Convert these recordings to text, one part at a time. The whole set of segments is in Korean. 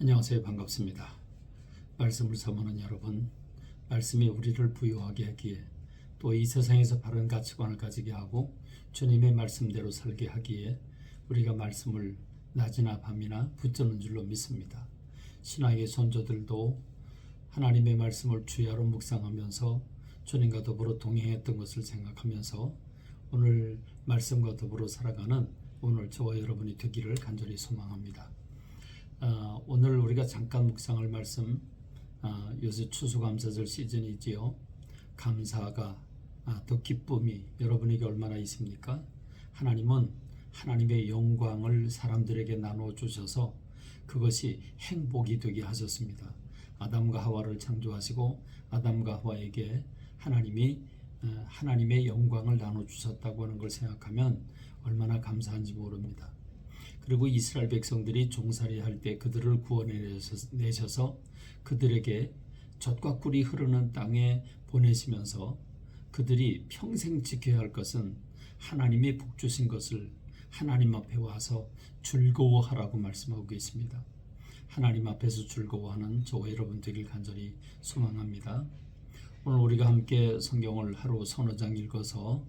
안녕하세요. 반갑습니다. 말씀을 사모하는 여러분, 말씀이 우리를 부유하게 하기에 또 이 세상에서 바른 가치관을 가지게 하고 주님의 말씀대로 살게 하기에 우리가 말씀을 낮이나 밤이나 붙드는 줄로 믿습니다. 신앙의 선조들도 하나님의 말씀을 주야로 묵상하면서 주님과 더불어 동행했던 것을 생각하면서 오늘 말씀과 더불어 살아가는 오늘 저와 여러분이 되기를 간절히 소망합니다. 오늘 우리가 잠깐 묵상할 말씀, 요새 추수감사절 시즌이지요. 감사가 더 기쁨이 여러분에게 얼마나 있습니까? 하나님은 하나님의 영광을 사람들에게 나눠 주셔서 그것이 행복이 되게 하셨습니다. 아담과 하와를 창조하시고 아담과 하와에게 하나님이 하나님의 영광을 나눠 주셨다고 하는 걸 생각하면 얼마나 감사한지 모릅니다. 그리고 이스라엘 백성들이 종살이 할 때 그들을 구원해내셔서 그들에게 젖과 꿀이 흐르는 땅에 보내시면서 그들이 평생 지켜야 할 것은 하나님의 복 주신 것을 하나님 앞에 와서 즐거워하라고 말씀하고 계십니다. 하나님 앞에서 즐거워하는 저와 여러분 되길 간절히 소망합니다. 오늘 우리가 함께 성경을 하루 서너 장 읽어서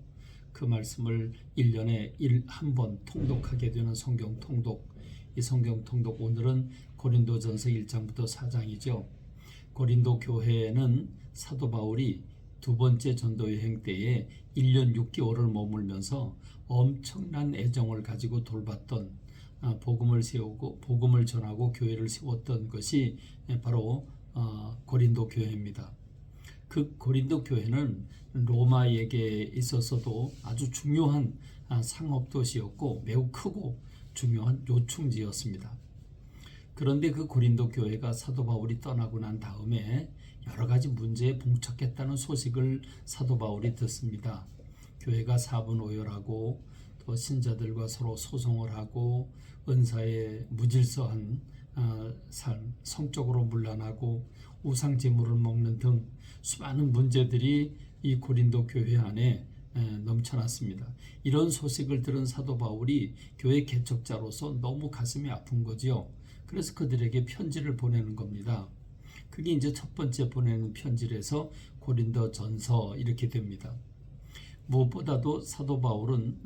그 말씀을 1년에 한 번 통독하게 되는 성경 통독. 이 성경 통독 오늘은 고린도전서 1장부터 4장이죠. 고린도 교회에는 사도 바울이 두 번째 전도 여행 때에 1년 6개월을 머물면서 엄청난 애정을 가지고 돌봤던 복음을 세우고 복음을 전하고 교회를 세웠던 것이 바로 고린도 교회입니다. 그 고린도 교회는 로마에게 있어서도 아주 중요한 상업도시였고 매우 크고 중요한 요충지였습니다. 그런데 그 고린도 교회가 사도 바울이 떠나고 난 다음에 여러 가지 문제에 봉착했다는 소식을 사도 바울이 듣습니다. 교회가 사분오열하고 또 신자들과 서로 소송을 하고 은사에 무질서한 삶, 성적으로 문란하고 우상 제물을 먹는 등 수많은 문제들이 이 고린도 교회 안에 넘쳐났습니다. 이런 소식을 들은 사도 바울이 교회 개척자로서 너무 가슴이 아픈 거지요. 그래서 그들에게 편지를 보내는 겁니다. 그게 이제 첫 번째 보내는 편지에서 고린도 전서 이렇게 됩니다. 무엇보다도 사도 바울은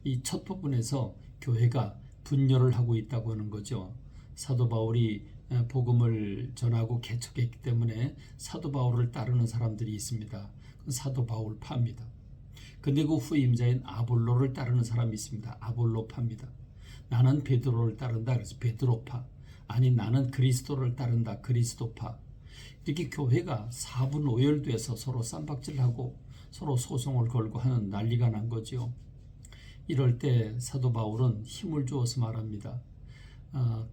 이 첫 부분에서 교회가 분열을 하고 있다고 하는 거죠. 사도 바울이 복음을 전하고 개척했기 때문에 사도 바울을 따르는 사람들이 있습니다. 사도 바울파입니다. 근데 그 후임자인 아볼로를 따르는 사람이 있습니다. 아볼로파입니다. 나는 베드로를 따른다. 그래서 베드로파. 아니 나는 그리스도를 따른다. 그리스도파. 이렇게 교회가 사분오열돼서 서로 쌈박질하고 서로 소송을 걸고 하는 난리가 난 거죠. 이럴 때 사도 바울은 힘을 주어서 말합니다.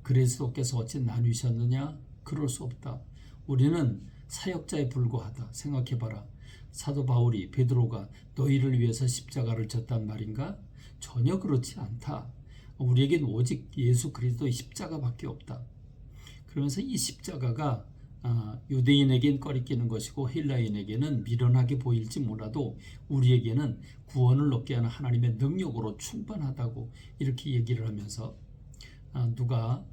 그리스도께서 어찌 나뉘셨느냐? 그럴 수 없다. 우리는 사역자에 불과하다. 생각해봐라. 사도 바울이 베드로가 너희를 위해서 십자가를 졌단 말인가? 전혀 그렇지 않다. 우리에겐 오직 예수 그리스도의 십자가밖에 없다. 그러면서 이 십자가가 유대인에겐 꺼리끼는 것이고 헬라인에게는 미련하게 보일지 몰라도 우리에게는 구원을 얻게 하는 하나님의 능력으로 충분하다고 이렇게 얘기를 하면서 누가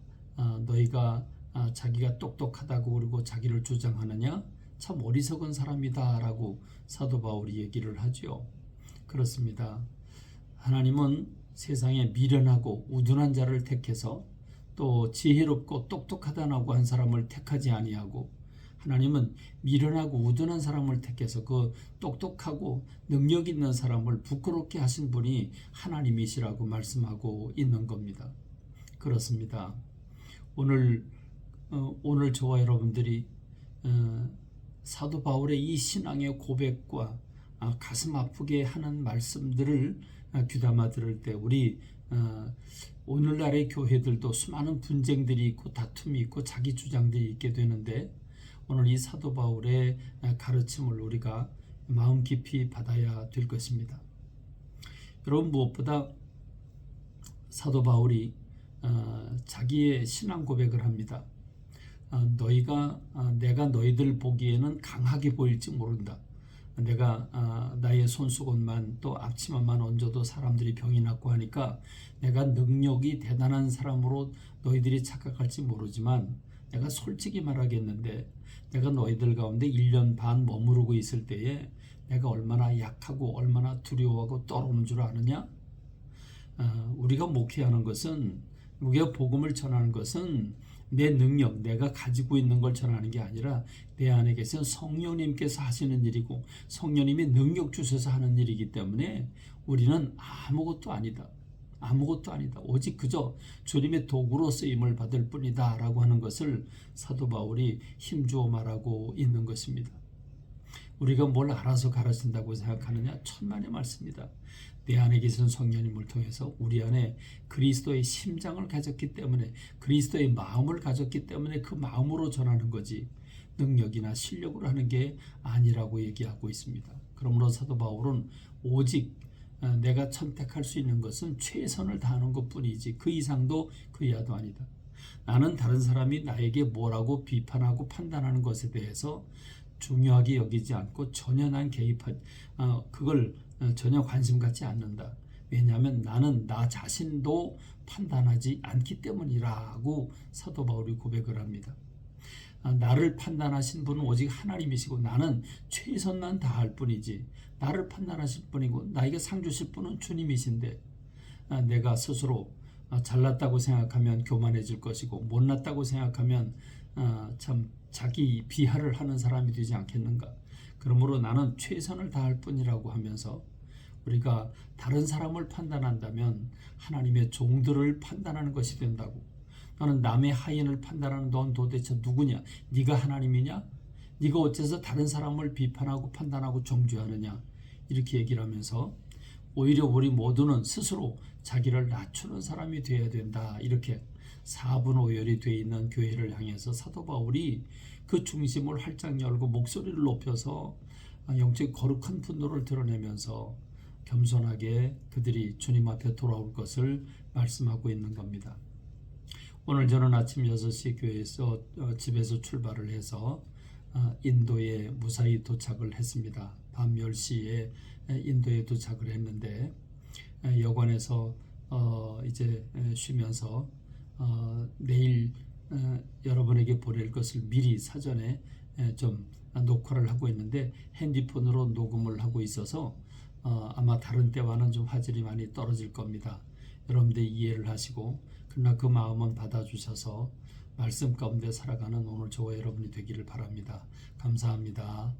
너희가 자기가 똑똑하다고 그러고 자기를 주장하느냐? 참 어리석은 사람이다 라고 사도 바울이 얘기를 하죠. 그렇습니다. 하나님은 세상에 미련하고 우둔한 자를 택해서 또 지혜롭고 똑똑하다고 한 사람을 택하지 아니하고 하나님은 미련하고 우둔한 사람을 택해서 그 똑똑하고 능력 있는 사람을 부끄럽게 하신 분이 하나님이시라고 말씀하고 있는 겁니다. 그렇습니다. 오늘 저와 여러분들이 사도 바울의 이 신앙의 고백과 가슴 아프게 하는 말씀들을 귀담아 들을 때 우리 오늘날의 교회들도 수많은 분쟁들이 있고 다툼이 있고 자기 주장들이 있게 되는데 오늘 이 사도 바울의 가르침을 우리가 마음 깊이 받아야 될 것입니다. 여러분 무엇보다 사도 바울이 자기의 신앙 고백을 합니다. 내가 너희들 보기에는 강하게 보일지 모른다. 내가 나의 손수건만 또 앞치마만 얹어도 사람들이 병이 낫고 하니까 내가 능력이 대단한 사람으로 너희들이 착각할지 모르지만 내가 솔직히 말하겠는데 내가 너희들 가운데 1년 반 머무르고 있을 때에 내가 얼마나 약하고 얼마나 두려워하고 떨어오는 줄 아느냐? 우리가 목회하는 것은, 우리가 복음을 전하는 것은 내 능력, 내가 가지고 있는 걸 전하는 게 아니라 내 안에 계신 성령님께서 하시는 일이고 성령님이 능력 주셔서 하는 일이기 때문에 우리는 아무것도 아니다. 아무것도 아니다. 오직 그저 주님의 도구로 쓰임을 받을 뿐이다 라고 하는 것을 사도 바울이 힘주어 말하고 있는 것입니다. 우리가 뭘 알아서 가르친다고 생각하느냐? 천만의 말씀이다. 내 안에 계신 성령님을 통해서 우리 안에 그리스도의 심장을 가졌기 때문에, 그리스도의 마음을 가졌기 때문에 그 마음으로 전하는 거지 능력이나 실력으로 하는 게 아니라고 얘기하고 있습니다. 그러므로 사도 바울은 오직 내가 선택할 수 있는 것은 최선을 다하는 것뿐이지 그 이상도 그 이하도 아니다. 나는 다른 사람이 나에게 뭐라고 비판하고 판단하는 것에 대해서 중요하게 여기지 않고 전혀 난 그걸 전혀 관심 갖지 않는다. 왜냐하면 나는 나 자신도 판단하지 않기 때문이라고 사도 바울이 고백을 합니다. 나를 판단하신 분은 오직 하나님이시고 나는 최선만 다할 뿐이지, 나를 판단하실 분이고 나에게 상 주실 분은 주님이신데, 내가 스스로 잘났다고 생각하면 교만해질 것이고 못났다고 생각하면 참 자기 비하를 하는 사람이 되지 않겠는가. 그러므로 나는 최선을 다할 뿐이라고 하면서 우리가 다른 사람을 판단한다면 하나님의 종들을 판단하는 것이 된다고. 나는 남의 하인을 판단하는 넌 도대체 누구냐? 네가 하나님이냐? 네가 어째서 다른 사람을 비판하고 판단하고 정죄하느냐? 이렇게 얘기를 하면서 오히려 우리 모두는 스스로 자기를 낮추는 사람이 되어야 된다. 이렇게 4분 5열이 되어 있는 교회를 향해서 사도 바울이 그 중심을 활짝 열고 목소리를 높여서 영적 거룩한 분노를 드러내면서 겸손하게 그들이 주님 앞에 돌아올 것을 말씀하고 있는 겁니다. 오늘 저는 아침 6시 교회에서 집에서 출발을 해서 인도에 무사히 도착을 했습니다. 밤 10시에 인도에 도착을 했는데 여관에서 이제 쉬면서 내일 여러분에게 보낼 것을 미리 사전에 좀 녹화를 하고 있는데 핸드폰으로 녹음을 하고 있어서 아마 다른 때와는 좀 화질이 많이 떨어질 겁니다. 여러분들 이해를 하시고, 그러나 그 마음은 받아주셔서 말씀 가운데 살아가는 오늘 저와 여러분이 되기를 바랍니다. 감사합니다.